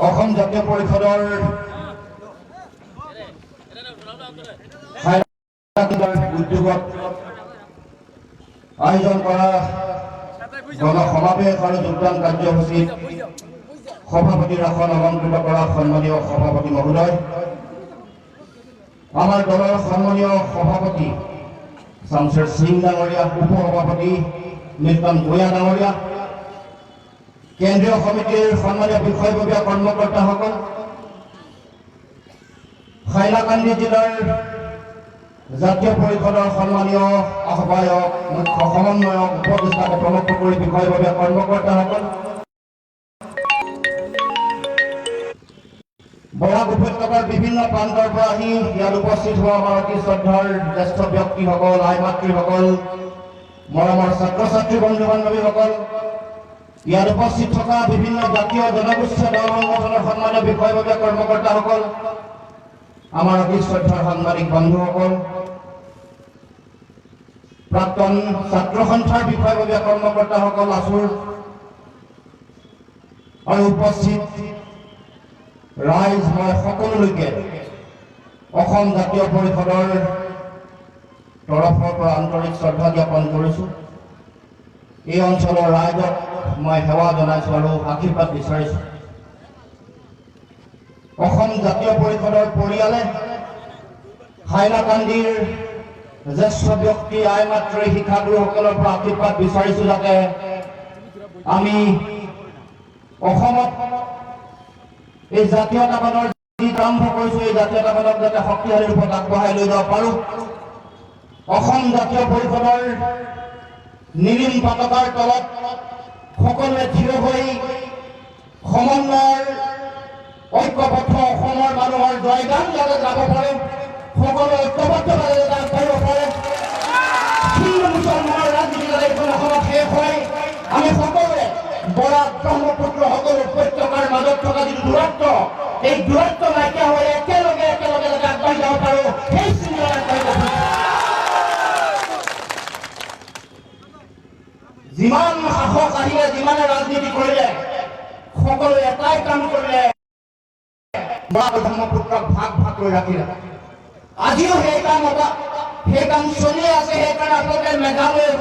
অসম জাতীয় পৰিষদৰ উদ্যোগত আয়োজন কৰা গণসমাৱেশ আৰু যোগদান কাৰ্যসূচীত সভাপতিৰ আসন অলংকৃত কৰা সন্মানীয় সভাপতি মহোদয়, আমাৰ দলৰ সন্মানীয় সভাপতি শামছেৰ সিং ডাঙৰীয়া, উপসভাপতি মিল্টন ভূঞা ডাঙৰীয়া, কেন্দ্ৰীয় সমিতিৰ সন্মানীয় বিষয়ববীয়া কৰ্মকৰ্তাসকল, হাইলাকান্দি জিলাৰ জাতীয় পৰিষদৰ সন্মানীয় আহ্বায়ক, মুখ্য সমন্বয়ক, উপদেষ্টাকে প্ৰমুখ কৰি বিষয়ববীয়া কৰ্মকৰ্তাসকল, বৰাক উপত্যকাৰ বিভিন্ন প্ৰান্তৰ পৰা আহি ইয়াত উপস্থিত হোৱা আমাৰ অতি শ্ৰদ্ধাৰ জ্যেষ্ঠ ব্যক্তিসকল, আই মাতৃসকল, মৰমৰ ছাত্ৰ ছাত্ৰী বন্ধু বান্ধৱীসকল, ইয়াত উপস্থিত থকা বিভিন্ন জাতীয় জনগোষ্ঠীয় দল সংগঠনৰ সন্মানীয় বিষয়ববীয়া কৰ্মকৰ্তাসকল, আমাৰ অতি শ্ৰদ্ধাৰ সাংবাদিক বন্ধুসকল, প্ৰাক্তন ছাত্ৰ সন্থাৰ বিষয়ববীয়া কৰ্মকৰ্তাসকল, আছুৰ আৰু উপস্থিত ৰাইজ, মই সকলোলৈকে অসম জাতীয় পৰিষদৰ তৰফৰ পৰা আন্তৰিক শ্ৰদ্ধা জ্ঞাপন কৰিছোঁ। এই অঞ্চলৰ ৰাইজক মই সেৱা জনাইছোঁ আৰু আশীৰ্বাদ বিচাৰিছোঁ। অসম জাতীয় পৰিষদৰ পৰিয়ালে হাইলাকান্দিৰ জ্যেষ্ঠ ব্যক্তি, আই মাতৃ, শিক্ষাগুৰুসকলৰ পৰা আশীৰ্বাদ বিচাৰিছোঁ যাতে আমি অসমত এই জাতীয়তাবাদৰ যি আৰম্ভ কৰিছোঁ, এই জাতীয়তাবাদক যাতে শক্তিশালী ৰূপত আগবঢ়াই লৈ যাব পাৰোঁ। অসম জাতীয় পৰিষদৰ নীলিম পতাকাৰ তলত সকলোৱে থিয় হৈ সমন্বয়ৰ ঐক্যবদ্ধ অসমৰ মানুহৰ জয়গান যাতে যাব পাৰে, সকলোৱে ঐক্যবদ্ধভাৱে যাতে আগবাঢ়িব পাৰে, হিন্দু মুছলমানৰ ৰাজনীতি যাতে এইখন অসমত শেষ হয়, আমি সকলোৱে বৰাক ব্ৰহ্মপুত্ৰ সকলো উপত্যকাৰ মাজত থকা যিটো দূৰত্ব, এই দূৰত্ব নাইকিয়া হৈ একেলগে যাতে আগবাঢ়ি যাব পাৰোঁ, সেই চিন্তা আগবাঢ়িব। যিমান সাহস আহিলে, যিমানে ৰাজনীতি কৰিলে, সকলোৱে এটাই কাম কৰিলে, ব্ৰহ্মপুত্ৰক ভাগ কৰি ৰাখিলে। আজিও সেই কাম চলি আছে। সেইকাৰণে আপোনালোকে মেঘালয়লৈ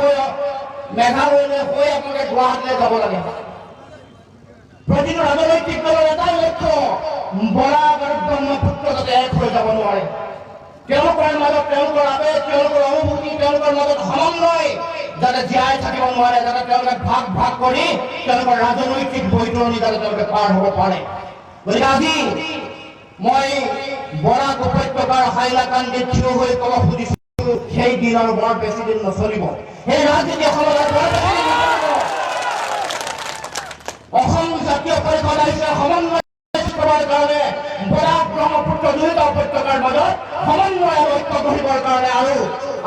হৈ আপোনালোকে গুৱাহাটীলৈ যাব লাগে। প্ৰতিটো ৰাজনৈতিক দলৰ এটাই লক্ষ্য, বৰাক আৰু ব্ৰহ্মপুত্ৰ যাতে এক হৈ যাব নোৱাৰে। তেওঁলোকৰ মাজত তেওঁলোকৰ আবেগ, তেওঁলোকৰ অনুভূতি, তেওঁলোকৰ মাজত সমন্বয় যাতে জীয়াই থাকিব নোৱাৰে, যাতে তেওঁলোকে ভাগ কৰি তেওঁলোকৰ ৰাজনৈতিক বৈতৰণি যাতে তেওঁলোকে পাৰ হ'ব পাৰে। গতিকে আজি মই বৰাক উপত্যকাৰ হাইলাকান্দিত থিয় হৈ ক'ব খুজিছোঁ, সেই দিন আৰু বৰ বেছি দিন নচলিব। সেই ৰাজনীতি অসমত অসম জাতীয় পৰিষদ আহিছে সমন্বয় কৰাৰ কাৰণে, বৰাক ব্ৰহ্মপুত্ৰ দুয়োটা উপত্যকাৰ মাজত সমন্বয় আৰু ঐক্য গঢ়িবৰ কাৰণে। আৰু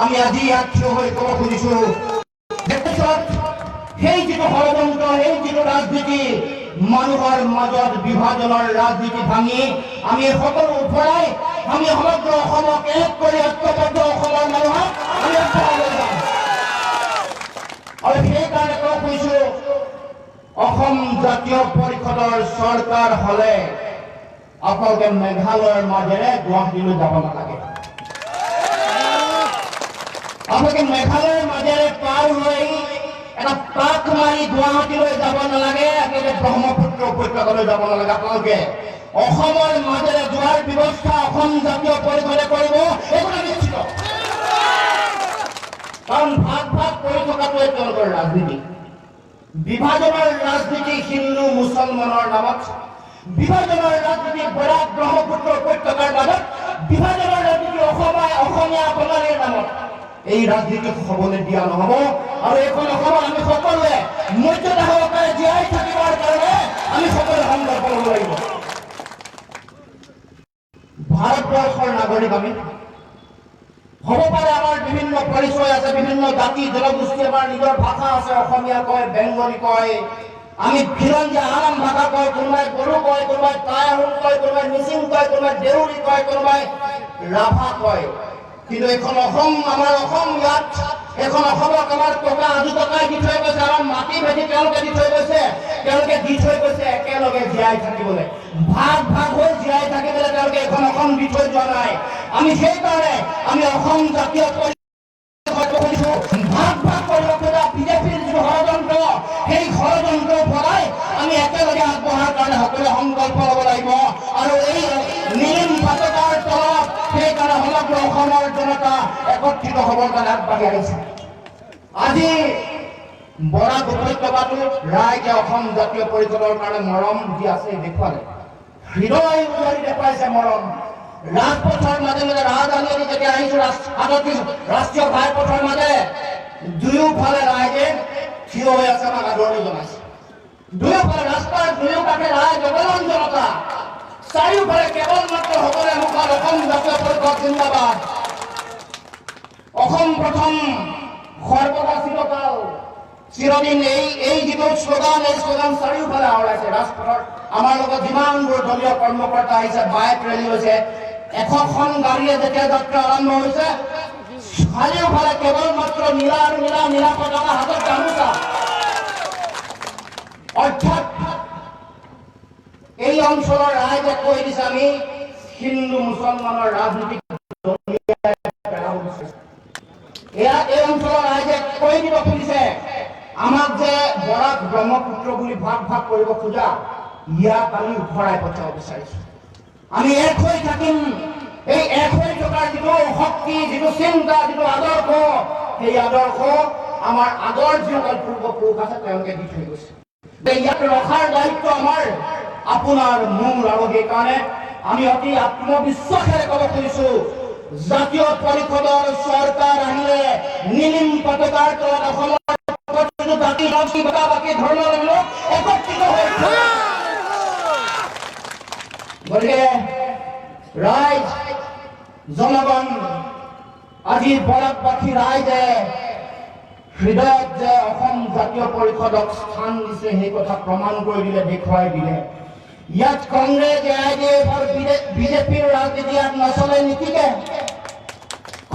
আমি আজি ইয়াত থিয় হৈ ক'ব খুজিছোঁ, সেই যিটো ষড়যন্ত্ৰ, সেই যিটো ৰাজনীতি, মানুহৰ মাজত বিভাজনৰ ৰাজনীতি ভাঙি আমি সকলো উফৰাই আমি সমগ্ৰ অসমক এক কৰি ঐক্যবদ্ধ অসমৰ মানুহক আমি আগবঢ়াই লৈ যাম। আৰু সেইকাৰণে ক'ব খুজিছোঁ, অসম জাতীয় পৰিষদৰ চৰকাৰ হ'লে আপোনালোকে মেঘালয়ৰ মাজেৰে গুৱাহাটীলৈ যাব নালাগে। আপোনালোকে মেঘালয়ৰ মাজেৰে পাৰ হৈ এটা পাক মাৰি গুৱাহাটীলৈ যাব নালাগে, আপোনালোকে ব্ৰহ্মপুত্ৰ উপত্যকালৈ যাব নালাগে। আপোনালোকে অসমৰ মাজেৰে যোৱাৰ ব্যৱস্থা অসম জাতীয় পৰিষদে কৰিব, এইটো নিশ্চিত। কাৰণ ভাগ কৰি থকাটোৱে তেওঁলোকৰ ৰাজনীতি, বিভাজনৰ ৰাজনীতি, হিন্দু মুছলমানৰ নামত বিভাজনৰ ৰাজনীতি, বৰাক ব্ৰহ্মপুত্ৰ উপত্যকাৰ মাজত বিভাজনৰ ৰাজনীতি, অসমীয়া বঙালীৰ নামত এই ৰাজনীতি হ'বলৈ দিয়া নহ'ব। আৰু এইখন অসমত আমি সকলোৱে মৰ্যাদা সহকাৰে জীয়াই থাকিবৰ কাৰণে আমি সকলোৱে সংগ্ৰাম কৰিব লাগিব। ভাৰতবৰ্ষৰ নাগৰিক আমি হ'ব পাৰে, আমাৰ বিভিন্ন পৰিচয় আছে, বিভিন্ন জাতি জনগোষ্ঠী, আমাৰ নিজৰ ভাষা আছে, অসমীয়া কয়, বেংগলী কয়, আমি খিলঞ্জীয়া আৰাম ভাষা কয়, কোনোবাই বড়ো কয়, কোনোবাই টাই আহোম কয়, কোনোবাই মিচিং কয়, কোনোবাই দেউৰী কয়, কোনোবাই ৰাভা কয়। কিন্তু এইখন অসম, আমাৰ অসম, ইয়াত এখন অসমক আমাৰ টকা আজু টকাই দি থৈ গৈছে, আমাৰ মাটি ভেটি তেওঁলোকে দি থৈ গৈছে, তেওঁলোকে দি থৈ গৈছে একেলগে জীয়াই থাকিবলৈ, ভাগ ভাগ হৈ জীয়াই থাকিবলৈ তেওঁলোকে এখন অসম দি থৈ যোৱা নাই। আমি সেইকাৰণে আমি অসম জাতীয় ভাগ ভাগ কৰিব খোজা বিজেপিৰ যিটো ষড়যন্ত্ৰ, সেই ষড়যন্ত্ৰ পৰাই আমি একেলগে আগবঢ়াৰ কাৰণে সকলোৱে সংকল্প ল'ব লাগিব। আৰু এই নীলিম পতাকাৰ তলত সেইকাৰণে সমগ্ৰ অসমৰ জনতা একত্ৰিত হ'বৰ কাৰণে আগবাঢ়ি আহিছে। আজি বৰাক উপত্যকাটো ৰাইজে অসম জাতীয় পৰিষদৰ কাৰণে মৰম দি আছে, দেখুৱালে, হৃদয় উজাৰি দেখুৱাইছে মৰম। ৰাজপথৰ মাজে মাজে ৰাজধানী যেতিয়া আহিছো, ৰাষ্ট্ৰীয় ঘাইপথৰ মাজে দুয়োফালে ৰাইজে থিয় হৈ আছে, আমাক আদৰণি জনাইছে। দুয়োফালে ৰাস্তাৰ দুয়োকাষে ৰাইজ জগলন জনতা, চাৰিওফালে কেৱল মাত্ৰ সকলোৱে মুখত অসম জাতীয় পৰিষদ জিন্দাবাদ, অসম প্ৰথম, সৰ্বদা চিৰকাল, চিৰদিন, এই যিটো শ্লোগান, এই শ্লোগান চাৰিওফালে আওৰাইছে। ৰাজপথত আমাৰ লগত যিমানবোৰ দলীয় কৰ্মকৰ্তা আহিছে, বাইক ৰেলী হৈছে, 100খন গাড়ীয়ে যেতিয়া যাত্ৰা আৰম্ভ হৈছে, চাৰিওফালে কেৱল মাত্ৰ নীলা আৰু নীলা, নীলা পতাকা, হাতত গামোচা। অৰ্থাৎ এই অঞ্চলৰ ৰাইজে কৈ দিছে, আমি হিন্দু মুছলমানৰ ৰাজনীতিক এই অঞ্চলৰ ৰাইজে কৈ দিব খুজিছে, আমাক যে বৰাক ব্ৰহ্মপুত্ৰ বুলি ভাগ ভাগ কৰিব খোজা, ইয়াক আমি উফৰাই পঠাব বিচাৰিছো। আমি এক হৈ থাকিম। এই এক হৈ থকাৰ যিটো শক্তি, যিটো চিন্তা, যিটো আদৰ্শ, সেই আদৰ্শ আমাৰ আগৰ যিসকল পূৰ্বপুৰুষ আছে তেওঁলোকে দি থৈ গৈছে। ইয়াক ৰখাৰ দায়িত্ব আমাৰ, আপোনাৰ মোৰ। আৰু সেইকাৰণে আমি অতি আত্মবিশ্বাসেৰে ক'ব খুজিছো, জাতীয় পৰিষদৰ চৰকাৰ আহিলে নীলিম পতাকাৰ তলত অসমৰ জাতি বাকী ধৰ্মাৱলম্বী একত্ৰিত হৈছে। গতিকে ৰাইজ, জনগণ, আজি বৰাকবাসী ৰাইজে হৃদয়ত যে অসম জাতীয় পৰিষদক স্থান দিছে, সেই কথা প্ৰমাণ কৰি দিলে, দেখুৱাই দিলে। ইয়াত কংগ্ৰেছ, AIDF আৰু বিজেপিৰ ৰাজনীতি ইয়াত নচলে, নীতিকে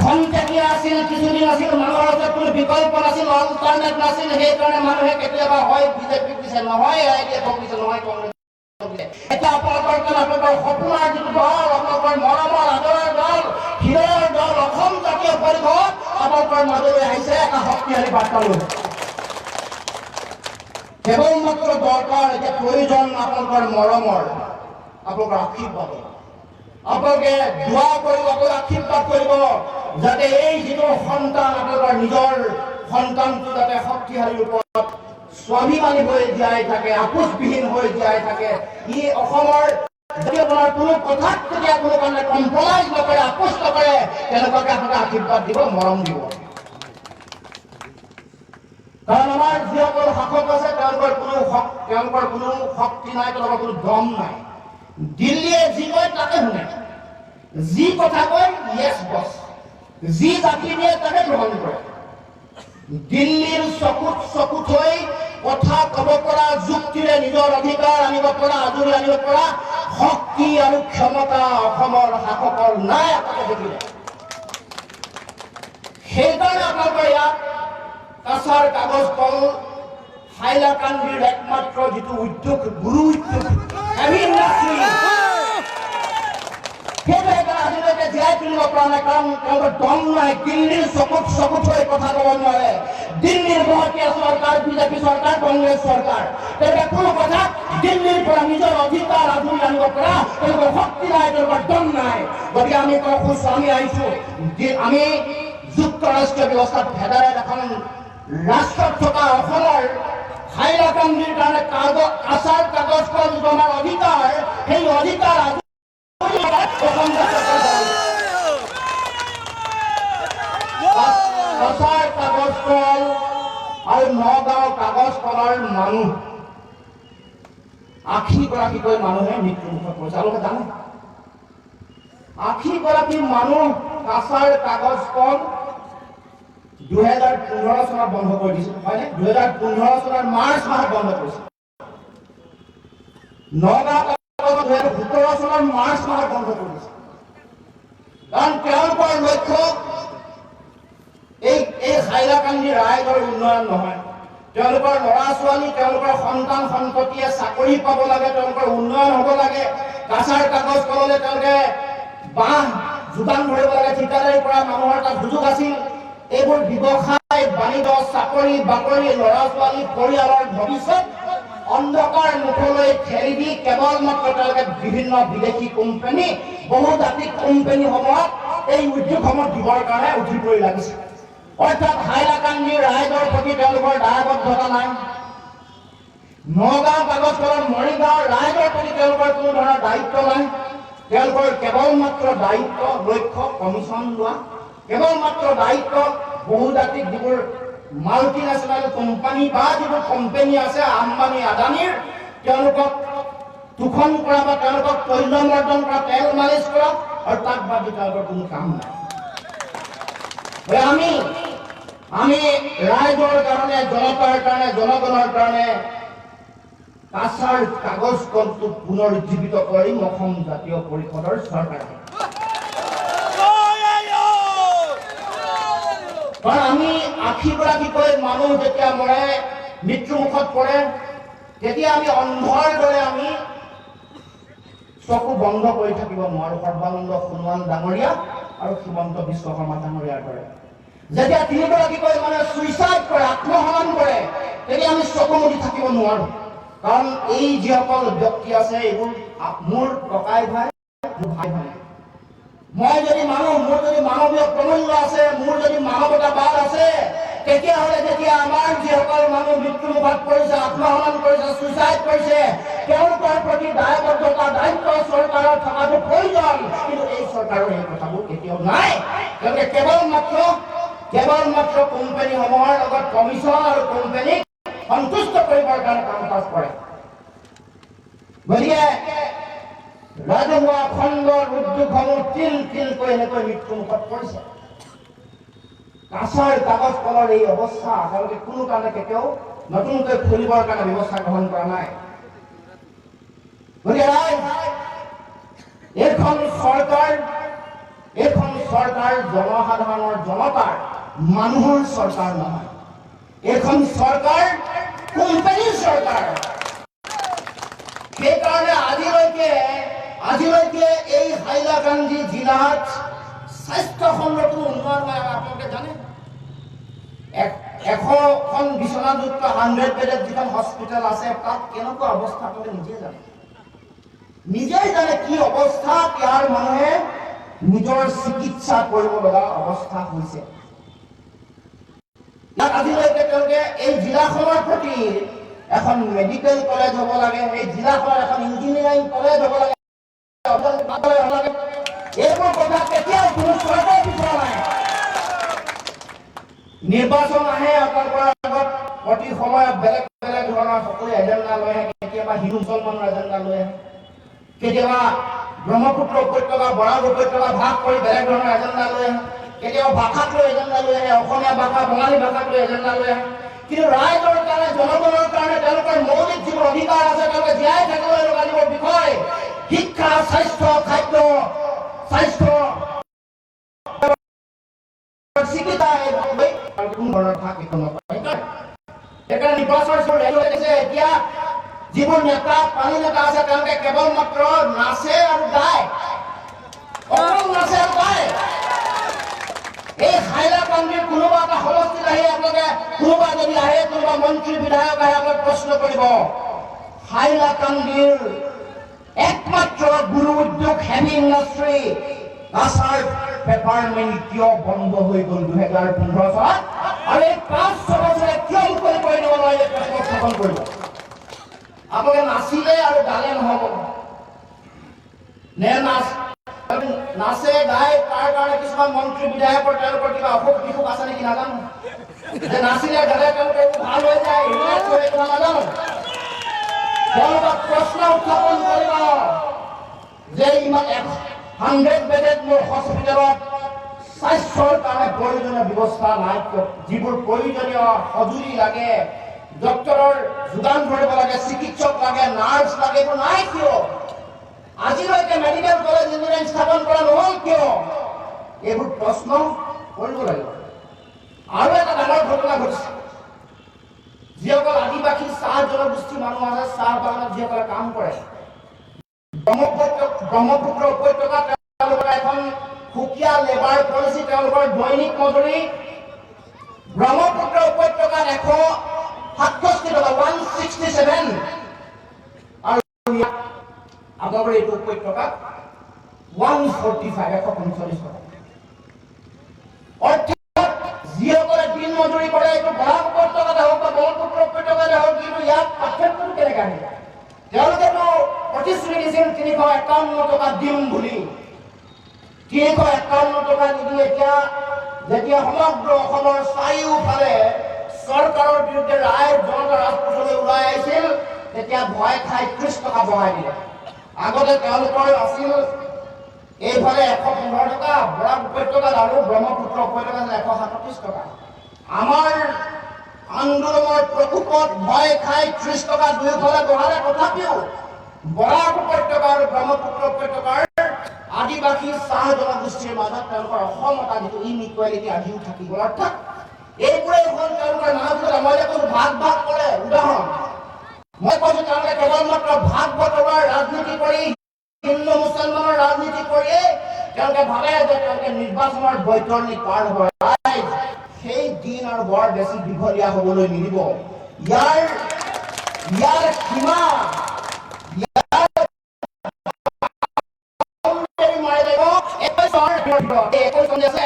খন্তেকীয়া আছিল, কিছুদিন আছিল, মানুহৰ ওচৰত কোনো বিকল্প নাছিল, অল্টাৰনেট নাছিল। সেইকাৰণে মানুহে কেতিয়াবা হয় বিজেপিক দিছে, নহয় AIDF দিছে, নহয় কংগ্ৰেছ। এতিয়া আপোনালোকৰ সপোনৰ যিটো দল, আপোনালোকৰ মৰমৰ আদৰৰ দল, হৃদয়ৰ দল, অসম জাতীয় পৰিষদ আপোনালোকৰ মাজলৈ আহিছে এটা শক্তিশালী বাৰ্তা লৈ। কেৱল মাত্ৰ দৰকাৰ, এতিয়া প্ৰয়োজন আপোনালোকৰ মৰমৰ, আপোনালোকৰ আশীৰ্বাদ। আপোনালোকে দোৱা কৰিব, আপোনালোকে আশীৰ্বাদ কৰিব, যাতে এই যিটো সন্তান, আপোনালোকৰ নিজৰ সন্তানটো যাতে শক্তিশালী ৰূপত স্বাভিমানী হৈ জীয়াই থাকে, আপোচবিহীন হৈ জীয়াই থাকে। ই অসমৰ কোনো কথাত যেতিয়া কোনো কাৰণে কম্প্ৰমাইজ নকৰে, আপোচ নকৰে, তেনেকুৱাকে আপোনালোকে আশীৰ্বাদ দিব, মৰম দিব। কাৰণ আমাৰ যিসকল শাসক আছে, তেওঁলোকৰ কোনো শক্তি নাই, তেওঁলোকৰ কোনো দম নাই। দিল্লীয়ে যি কয় তাকে শুনে, যি কথা কয় য়েছ বছ, যি জাতি দিয়ে তাকে গ্ৰহণ কৰে। দিল্লীৰ চকুত হৈ কথা ক'ব পৰা, যুক্তিৰে নিজৰ অধিকাৰ আনিব পৰা, আজৰি আনিব পৰা শক্তি আৰু ক্ষমতা অসমৰ শাসকৰ নাই আপোনালোকে দেখিলে। সেইকাৰণে আপোনালোকৰ ইয়াত কাছাৰ কাগজ কল, হাইলাকান্দিৰ একমাত্ৰ যিটো উদ্যোগ, গুৰু উদ্যোগ, হেভি ইণ্ডাষ্ট্ৰী, সেইটো আজিলৈকে জীয়াই তুলিব পৰা নাই। কাৰণ তেওঁলোকৰ দম নাই, দিল্লীৰ চকুত হৈ কথা ক'ব নোৱাৰে। দিল্লীৰ মহতীয়া চৰকাৰ, বিজেপি চৰকাৰ, কংগ্ৰেছ চৰকাৰ, তেওঁলোকে কোনো কথা দিল্লীৰ পৰা নিজৰ অধিকাৰ আজৰি আনিব পৰা তেওঁলোকৰ শক্তি নাই, তেওঁলোকৰ দম নাই। গতিকে আমি ক'ব খুজিছো, আমি আহিছো, আমি যুক্তৰাষ্ট্ৰীয় ব্যৱস্থাত ফেডাৰেল এখন ৰাষ্ট্ৰত থকা অসমৰ হাইলাকান্দিৰ কাৰণে কাছাৰ কাগজ কল যিটো আমাৰ অধিকাৰ, সেই অধিকাৰ কাছাৰ কাগজ কল আৰু নগাঁও কাগজ কলৰ মানুহ ৮০গৰাকীকৈ মানুহে মৃত্যুমুখত পৰিছে। আপোনালোকে জানে ৮০গৰাকী মানুহ কাছাৰ কাগজ কল 2015 চনত বন্ধ কৰি দিছিল, হয়নে? 2015 চনৰ মাৰ্চ মাহত বন্ধ কৰিছিল। নগাঁও 2017 চনৰ মাৰ্চ মাহত বন্ধ কৰিছিল। কাৰণ তেওঁলোকৰ লক্ষ্য এই হাইলাকান্দি ৰাইজৰ উন্নয়ন নহয়। তেওঁলোকৰ ল'ৰা ছোৱালী, তেওঁলোকৰ সন্তান সন্ততিয়ে চাকৰি পাব লাগে, তেওঁলোকৰ উন্নয়ন হ'ব লাগে, কাছাৰ কাগজ কললে তেওঁলোকে বাঁহ যোগান ধৰিব লাগে, ঠিকাদাৰীৰ পৰা মানুহৰ এটা সুযোগ আছিল। এইবোৰ ব্যৱসায় বাণিজ্য, চাকৰি বাকৰি, ল'ৰা ছোৱালী, পৰিয়ালৰ ভৱিষ্যত অন্ধকাৰ মুখলৈ ঠেলি দি কেৱল মাত্ৰ তেওঁলোকে বিভিন্ন বিদেশী কোম্পানী, বহুজাতিক কোম্পানীসমূহক এই উদ্যোগসমূহ দিবৰ কাৰণে উঠি পৰি লাগিছে। অৰ্থাৎ হাইলাকান্দি ৰাইজৰ প্ৰতি তেওঁলোকৰ দায়বদ্ধতা নাই। নগাঁও কাগজ কলম, মৰিগাঁৱৰ ৰাইজৰ প্ৰতি তেওঁলোকৰ কোনো ধৰণৰ দায়িত্ব নাই। তেওঁলোকৰ কেৱল মাত্ৰ দায়িত্ব লক্ষ্য কমিশ্যন লোৱা, কেৱল মাত্ৰ দায়িত্ব বহুজাতিক যিবোৰ মাল্টিনেশ্যনেল কোম্পানী বা যিবোৰ কোম্পানী আছে আম্বানী আদানীৰ, তেওঁলোকক শোষণ কৰা বা তেওঁলোকক তৈলমৰ্দন কৰা, তেল মালিচ কৰা, আৰু তাক বাদ দি তেওঁলোকৰ কোনো কাম নাই। আমি ৰাইজৰ কাৰণে, জনতাৰ কাৰণে, জনগণৰ কাৰণে কাছাৰ কাগজ কলটো পুনৰুজ্জীৱিত কৰিম অসম জাতীয় পৰিষদৰ চৰকাৰে। কাৰণ আমি ৮০গৰাকীকৈ মানুহ যেতিয়া মৰে, মৃত্যুমুখত পৰে, তেতিয়া আমি অন্ধৰ দৰে আমি চকু বন্ধ কৰি থাকিব নোৱাৰো। সৰ্বানন্দ সোণোৱাল ডাঙৰীয়া আৰু হিমন্ত বিশ্ব শৰ্মা ডাঙৰীয়াৰ দৰে যেতিয়া ৩গৰাকীকৈ মানে চুইচাইড কৰে, আত্মহনন কৰে, তেতিয়া আমি চকু মুদি থাকিব নোৱাৰো। কাৰণ এই যিসকল ব্যক্তি আছে, এইবোৰ মোৰ ককাই ভাই, মোৰ ভাই ভাই। মই যদি মানুহ, মোৰ যদি মানৱীয় প্ৰমূল্য আছে, মোৰ যদি মানৱতাবাদ আছে, তেতিয়াহ'লে যেতিয়া আমাৰ যিসকল মানুহ মৃত্যুমুখত পৰিছে, আত্মহনন কৰিছে, চুইচাইড কৰিছে, তেওঁলোকৰ প্ৰতি দায়বদ্ধতা, দায়িত্ব চৰকাৰৰ থকাটো প্ৰয়োজন। কিন্তু এই চৰকাৰৰ এই কথাবোৰ কেতিয়াও নাই। তেওঁলোকে কেৱল মাত্ৰ কোম্পানীসমূহৰ লগত কমিশ্যন আৰু কোম্পানীক সন্তুষ্ট কৰিবৰ কাৰণে কাম কাজ কৰে। গতিকে ৰাজহুৱা খণ্ডৰ উদ্যোগসমূহ তিল তিলকৈ এনেকৈ মৃত্যুমুখত পৰিছে। কাছাৰ কাগজ কলৰ এই অৱস্থা তেওঁলোকে কোনো কাৰণে কেতিয়াও নতুনকৈ খুলিবৰ কাৰণে ব্যৱস্থা গ্ৰহণ কৰা নাই। গতিকে এইখন চৰকাৰ জনসাধাৰণৰ, জনতাৰ, মানুহৰ চৰকাৰ নহয়। এইখন চৰকাৰ কোম্পানীৰ চৰকাৰ। সেইকাৰণে আজিলৈকে এই হাইলাকান্দি জিলাত স্বাস্থ্য খণ্ডটো উন্নয়ন হয়। আপোনালোকে জানে ১০০খন বিচনাযুক্ত 100 বেডেড যিখন হস্পিটেল আছে, তাত কেনেকুৱা অৱস্থা আপোনালোকে নিজেই জানে কি অৱস্থাত ইয়াৰ মানুহে নিজৰ চিকিৎসা কৰিব লগা অৱস্থা হৈছে। আজিলৈকে তেওঁলোকে এই জিলাখনৰ প্ৰতি এখন মেডিকেল কলেজ হ'ব লাগে, এই জিলাখনৰ এখন ইঞ্জিনিয়াৰিং কলেজ হ'ব লাগে, এইবোৰ কথা কেতিয়াও কোনো চৰকাৰে বিচৰা নাই। নিৰ্বাচন আহে, আপোনালোকৰ আগত প্ৰতি সময়ত বেলেগ বেলেগ ধৰণৰ সকলো এজেণ্ডা লৈ আহে। কেতিয়াবা হিন্দু মুছলমানৰ এজেণ্ডা লৈ আহে, কেতিয়াবা ব্ৰহ্মপুত্ৰ উপত্যকা, বৰাক উপত্যকা ভাগ কৰি বেলেগ ধৰণৰ এজেণ্ডা লৈ আহে, কেতিয়াবা ভাষাক লৈ এজেণ্ডা লৈ আহে, অসমীয়া ভাষা, বঙালী ভাষাক লৈ এজেণ্ডা লৈ আহে। কিন্তু ৰাইজৰ কাৰণে, জনগণৰ কাৰণে তেওঁলোকৰ মৌলিক যিবোৰ অধিকাৰ আছে, তেওঁলোকে জীয়াই থাকিবলৈ লগা যিবোৰ বিষয়, শিক্ষা, স্বাস্থ্য, খাদ্য, চিকিৎসা, কোনো ধৰণৰ ভাগ নকৰে। সেইকাৰণে নিৰ্বাচনৰ এতিয়া যিবোৰ নেতা, পানী নেতা আছে, তেওঁলোকে কেৱল মাত্ৰ নাচে আৰু গায়, অকল নাচে আৰু গায়। এই হাইলাকান্দিৰ কোনোবা এটা সমষ্টিত আহি আপোনালোকে, কোনোবা যদি আহে, কোনোবা মন্ত্ৰী বিধায়ক আহে, আপোনালোকে প্ৰশ্ন কৰিব, হাইলাকান্দিৰ একমাত্ৰ গুৰু উদ্যোগ heavy industry Cachar paper mill কিয় বন্ধ হৈ গ'ল 2015 চনত, আৰু এই 5-6 বছৰে কিয় মুকলি কৰি দিব নোৱাৰিলে, প্ৰশ্ন উত্থাপন কৰিব। আপোনালোকে নাচিলে আৰু গালে নহ'ব নে? নাচে গাই, তাৰ কাৰণে কিছুমান মন্ত্ৰী বিধায়কৰ তেওঁলোকৰ কিবা অসুখ বিসুখ আছে নেকি নাজানো, যে নাচিলে গালে তেওঁলোকে ভাল হৈ যায়, নাজানো। তেওঁলোকক প্ৰশ্ন উত্থাপন কৰিব যে ইমান 100 বেডেড মোৰ হস্পিটেলত স্বাস্থ্যৰ কাৰণে প্ৰয়োজনীয় ব্যৱস্থা নাই, যিবোৰ প্ৰয়োজনীয় সঁজুলি লাগে, ডক্টৰৰ যোগান ধৰিব লাগে, চিকিৎসক লাগে, নাৰ্ছ লাগে, এইবোৰ নাই কিয়? আজিলৈকে মেডিকেল কলেজ, ইঞ্জিনিয়াৰিং স্থাপন কৰা নহ'ল কিয়? এইবোৰ প্ৰশ্ন কৰিব লাগিব। আৰু এটা ডাঙৰ ঘটনা ঘটিছে। যিসকল আদিবাসী চাহ জনগোষ্ঠী মানুহ আছে, চাহ বাগানত যিসকলে কাম কৰে, ব্ৰহ্মপুত্ৰ উপত্যকাত তেওঁলোকৰ এখন সুকীয়া লেবাৰ পলিচি, তেওঁলোকৰ দৈনিক মজুৰি ব্ৰহ্মপুত্ৰ উপত্যকাত 167 টকা, 167, আৰু আপোনালোকৰ এইটো উপত্যকাত 145, 145 টকা। অৰ্থাৎ যিসকলে দিন মজুৰি কৰে, এইটো বৰাক উপত্যকাতে হওক বা ব্ৰহ্মপুত্ৰ উপত্যকাতে হওক, কিন্তু ইয়াত পাৰ্থক্যটো কেনেকৈ আহিলে? তেওঁলোকেতো প্ৰতিশ্ৰুতি দিছিল 351 টকা দিম বুলি। 351 টকা নিদি এতিয়া যেতিয়া সমগ্ৰ অসমৰ চাৰিওফালে চৰকাৰৰ বিৰুদ্ধে ৰাইজ জনতা ৰাজপথলৈ ওলাই আহিছিল, তেতিয়া ভয় খাই 30 টকা বঢ়াই দিলে। আগতে তেওঁলোকৰ আছিল এইফালে 115 টকা, বৰাক উপত্যকাত আৰু ব্ৰহ্মপুত্ৰ উপত্যকাত 137 টকা। আমাৰ আন্দোলনৰ প্ৰকোপত ভয় খাই 30 টকা দুয়োফালে বঢ়ালে। তথাপিও বৰাক উপত্যকা আৰু ব্ৰহ্মপুত্ৰ উপত্যকাৰ আদিবাসী চাহ জনগোষ্ঠীৰ মাজত তেওঁলোকৰ অসমতা যিটো ইনইকুৱেলিটি আজিও থাকি গ'ল। অৰ্থাৎ এইবোৰেই হ'ল তেওঁলোকৰ নানা ভিতৰত মই যে কৈছোঁ ভাগ ভাগ কৰে। উদাহৰণ মই কৈছোঁ, তেওঁলোকে কেৱলমাত্ৰ ভাগ বতৰাৰ ৰাজনীতি কৰি, হিন্দু মুছলমানৰ ৰাজনীতি কৰিয়ে তেওঁলোকে ভাবে যে তেওঁলোকে নিৰ্বাচনৰ বৈতৰণি পাৰ হ'ব। সেই দিন আৰু বৰ বেছি দীঘলীয়া হ'বলৈ নিদিব। ইয়াৰ সীমা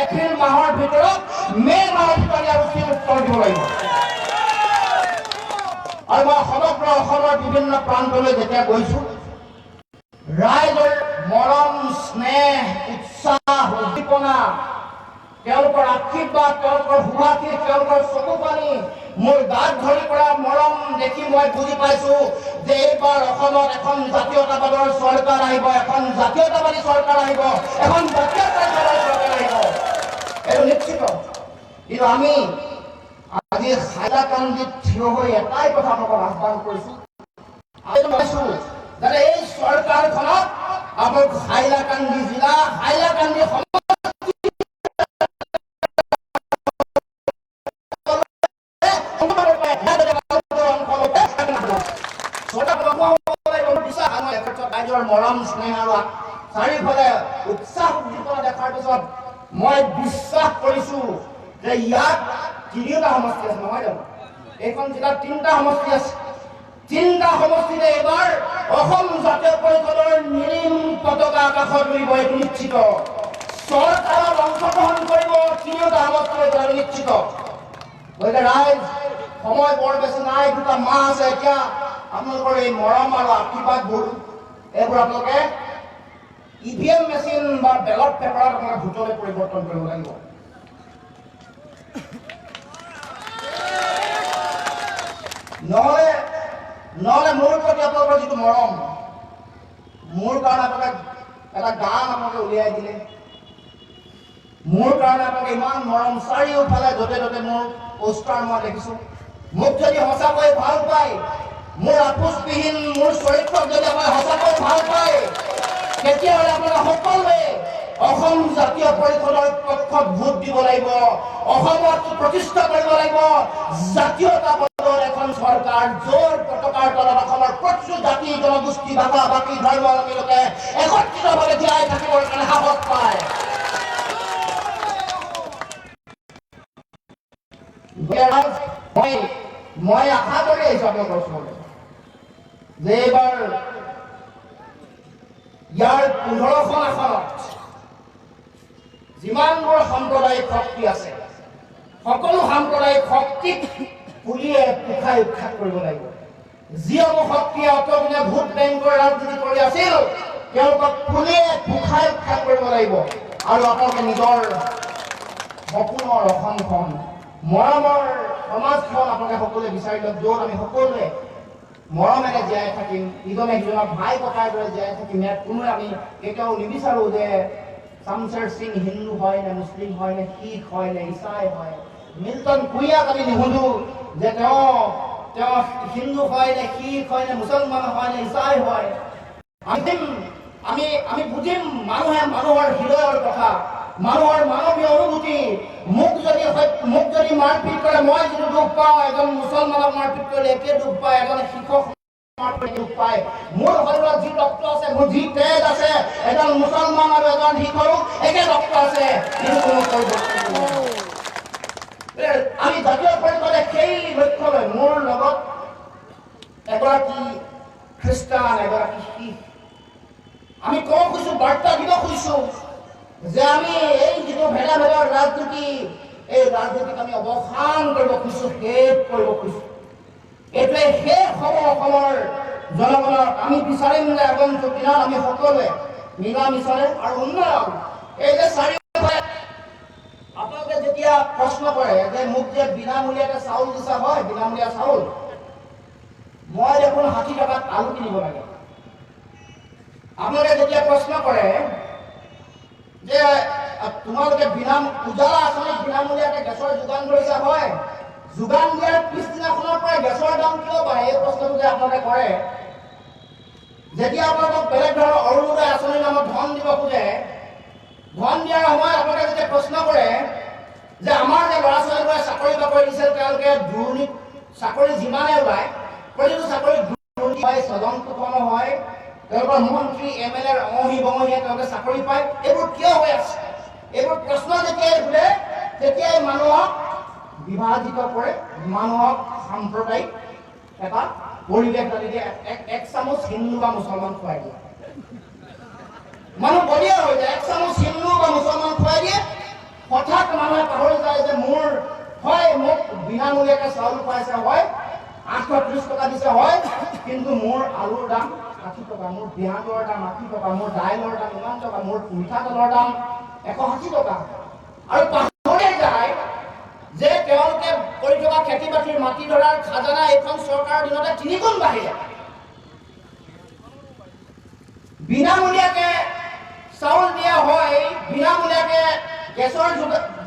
এপ্ৰিল মাহৰ ভিতৰত, মে' মাহৰ ভিতৰত ইয়াৰ উত্তৰ দিব লাগিব। আৰু মই সমগ্ৰ অসমৰ বিভিন্ন প্ৰান্তলৈ যেতিয়া গৈছো, ৰাইজৰ মৰম, স্নেহ, উৎসাহ, উদ্দীপনা, তেওঁলোকৰ আশীৰ্বাদ, তেওঁলোকৰ সুভাষিত, তেওঁলোকৰ চকু পানী মোৰ গাত ধৰি পৰা মৰম দেখি মই বুজি পাইছো যে এইবাৰ অসমত এখন জাতীয়তাবাদৰ চৰকাৰ আহিব, এখন জাতীয়তাবাদী চৰকাৰ আহিব, এখন জাতীয়তাবাদী চৰকাৰ আহিব, এইটো নিশ্চিত। কিন্তু আমি আজি হাইলাকান্দিত থিয় হৈ এটাই কথা আপোনালোকক আহ্বান কৰিছো, যাতে এই চৰকাৰখনক আপোনালোক হাইলাকান্দি জিলা, হাইলাকান্দি মৰম, স্নেহ আৰু চাৰিওফালে উৎসাহ উদ্দীপনা দেখাৰ পিছত মই বিশ্বাস কৰিছো যে ইয়াত 3টা সমষ্টি আছে, নহয় জানো? এইখন জিলাত 3টা সমষ্টি আছে। 3টা সমষ্টিতে এইবাৰ অসম জাতীয় পৰিষদৰ নীলিম পতাকা আকাশত উৰিব, এইটো নিশ্চিত। চৰকাৰত অংশগ্ৰহণ কৰিব 3টা সমষ্টিলৈ যোৱাটো নিশ্চিত। গতিকে ৰাইজ, সময় বৰ বেছি নাই, 2টা মাহ আছে। এতিয়া আপোনালোকৰ এই মৰম আৰু আশীৰ্বাদবোৰ এইবোৰ আপোনালোকে EVM মেচিন বা বেলট পেপাৰত আপোনালোকে ভোটলৈ পৰিৱৰ্তন কৰিব লাগিব। নহ'লে মোৰ প্ৰতি আপোনালোকৰ যিটো মৰম, মোৰ কাৰণে আপোনালোকে এটা গান আপোনালোকে উলিয়াই দিলে, মোৰ কাৰণে আপোনালোকে ইমান মৰম, চাৰিওফালে য'তে ত'তে মোৰ পোষ্টাৰ মই দেখিছোঁ। মোক যদি সঁচাকৈ ভাল পায়, মোৰ আপোচবিহীন মোৰ চৰিত্ৰক যদি আপোনালোকে সঁচাকৈ ভাল পায়, তেতিয়াহ'লে আপোনালোকে সকলোৱে অসম জাতীয় পৰিষদৰ পক্ষত ভোট দিব লাগিব। অসমত প্ৰতিষ্ঠা কৰিব লাগিব জাতীয়তাবাদৰ এখন চৰকাৰ, য'ৰ পতাকাৰ তলত অসমৰ প্ৰতিটো জাতি, জনগোষ্ঠী, ভাষা, ভাষী, ধৰ্মাৱলম্বী একত্ৰিতভাৱে জীয়াই থাকিবৰ কাৰণে সাহস পায়। মই আশা কৰি আহিছো আপোনালোকৰ ওচৰলৈ যে এইবাৰ ইয়াৰ 15খন আসনত যিমানবোৰ সাম্প্ৰদায়িক শক্তি আছে, সকলো সাম্প্ৰদায়িক শক্তিক পুলিয়ে পোখাই উৎখাত কৰিব লাগিব। যিসমূহ শক্তিয়ে অতদিনে ভোট বেংকৰ ৰাজনীতি কৰি আছিল, তেওঁলোকক পুলিয়ে পোখাই উৎখাত কৰিব লাগিব। আৰু আপোনালোকে নিজৰ সপোনৰ অসমখন, মৰমৰ সমাজখন আপোনালোকে সকলোৱে বিচাৰি লওক, য'ত আমি সকলোৱে মৰমেৰে জীয়াই থাকিম, ইজনে সিজনক ভাই ককাইৰ দৰে জীয়াই থাকিম। ইয়াত কোনোৱে আমি কেতিয়াও নিবিচাৰোঁ যে শামছেৰ সিং হিন্দু হয় নে মুছলিম হয় নে শিখ হয় নে ইছাই হয়, মিল্টন কুইয়াক আমি নুসুধো যে তেওঁ হিন্দু হয় নে শিখ হয় নে মুছলমান হয় নে ইছাই হয়। আমি বুজিম মানুহে মানুহৰ হৃদয়ৰ কথা, মানুহৰ মানৱীয় অনুভূতি মোক যদি মাৰপিট কৰে মই যিটো দুখ পাওঁ এজন মুছলমানক মাৰপিট কৰিলে একে দুখ পায় এজন শিক্ষক দুখ পায় মোৰ শৰীৰত যি ৰক্ত আছে মোৰ যি তেজ আছে এজন মুছলমান আৰু এজন শিক্ষকৰো একে ৰক্ত আছে আমি জাতীয় পৰিষদে সেই লক্ষ্য লৈ মোৰ লগত এগৰাকী খ্ৰীষ্টান এগৰাকী শিখ আমি ক'ব খুজিছো বাৰ্তা দিব খুজিছো যে আমি এই যিটো ভেদাভেদৰ ৰাজনীতি এই ৰাজনীতিক আমি অৱসান কৰিব খুজিছো শেষ কৰিব খুজিছো এইটোৱে শেষ হ'ব অসমৰ জনগণৰ আমি বিচাৰিম যে আগন্তুক দিনত আমি সকলোৱে মিলা মিছাৰে আৰু উন্নয়ন এই যে চাৰিওফালে আপোনালোকে যেতিয়া প্ৰশ্ন কৰে যে মোক যে বিনামূলীয়াকৈ চাউল দিছা হয় বিনামূলীয়া চাউল মই দেখোন 60 টকাত আলু কিনিব লাগে আপোনালোকে যেতিয়া প্ৰশ্ন কৰে যে তোমালোকে উজালা আঁচনিত বিনামূলীয়াকৈ গেছৰ যোগান ধৰিছা হয় যোগান দিয়াৰ পিছদিনাখনৰ পৰাই গেছৰ দাম কিয় বাঢ়ে এই প্ৰশ্নটো যে আপোনালোকে কৰে যেতিয়া আপোনালোকক বেলেগ ধৰণৰ অৰুণোদয় আঁচনিৰ নামত ধন দিব খোজে ধন দিয়াৰ সময়ত আপোনালোকে যেতিয়া প্ৰশ্ন কৰে যে আমাৰ যে ল'ৰা ছোৱালীবোৰে চাকৰি বাকৰি দিছিল তেওঁলোকে দুৰ্নীতি চাকৰি যিমানে ওলায় প্ৰতিটো চাকৰি দুৰ্নীতি হয় স্বজনতোষণ হয় তেওঁলোকৰ মন্ত্ৰী MLA অহি বঙহিয়ে তেওঁলোকে চাকৰি পায় এইবোৰ কিয় হৈ আছে এইবোৰ প্ৰশ্ন যেতিয়াই সোধে তেতিয়াই মানুহক বিভাজিত কৰে মানুহক সাম্প্ৰদায়িক এটা পৰিৱেশ দালি দিয়ে এক চামুচ হিন্দু বা মুছলমান খুৱাই দিয়ে মানুহ বলিয়া হৈ যায় এক চামুচ হিন্দু বা মুছলমান খুৱাই দিয়ে হঠাৎ মানুহে পাহৰি যায় যে মোৰ হয় মোক বিনামূলীয়াকৈ চাউল পাইছে হয় 830 টকা দিছে হয় কিন্তু মোৰ আলুৰ দাম 60 টকা মোৰ পিঁয়াজৰ দাম 80 টকা মোৰ দাইলৰ দাম ইমান টকা মোৰ মিঠাতেলৰ দাম 180 টকা আৰু পাহৰি যায় যে তেওঁলোকে কৰি থকা খেতি বাতিৰ মাটি ধৰাৰ খাজানা এইখন চৰকাৰৰ দিনতে 3 গুণ বাঢ়িলে বিনামূলীয়াকৈ চাউল দিয়া হয় বিনামূলীয়াকৈ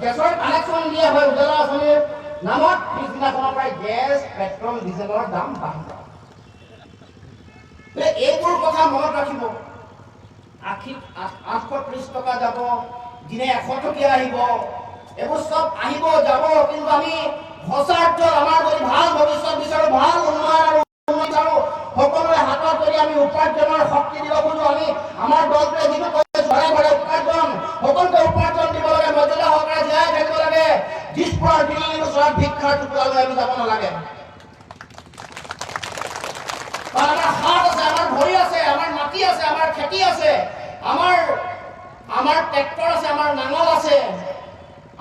গেছৰ কানেকশ্যন দিয়া হয় উজালা আঁচনিৰ নামত পিছদিনাখনৰ পৰাই গেছ পেট্ৰল ডিজেলৰ দাম বাঢ়ি যায় এইবোৰ কথা মনত ৰাখিব 830 টকা যাব দিনে 100 টকীয়া আহিব এইবোৰ চব আহিব যাব কিন্তু আমি সঁচাৰ্থত আমাৰ যদি ভাল ভৱিষ্যত বিচাৰো ভাল উন্নয়ন আৰু বিচাৰো সকলোৰে হাতত যদি আমি উপাৰ্জনৰ শক্তি দিব খোজো আমি আমাৰ দলটোৱে যিটো কৈছে ঘৰে ঘৰে উপাৰ্জন সকলোকে উপাৰ্জন দিব লাগে মৰ্যাদা সহকাৰে জীয়াই থাকিব লাগে দিছপুৰৰ দিল্লীৰ ওচৰত ভিক্ষাৰ টুকুৰালৈ আমি যাব নালাগে আমাৰ হাত আছে আমাৰ ভৰি আছে আমাৰ মাটি আছে আমাৰ খেতি আছে আমাৰ ট্ৰেক্টৰ আছে আমাৰ নাঙল আছে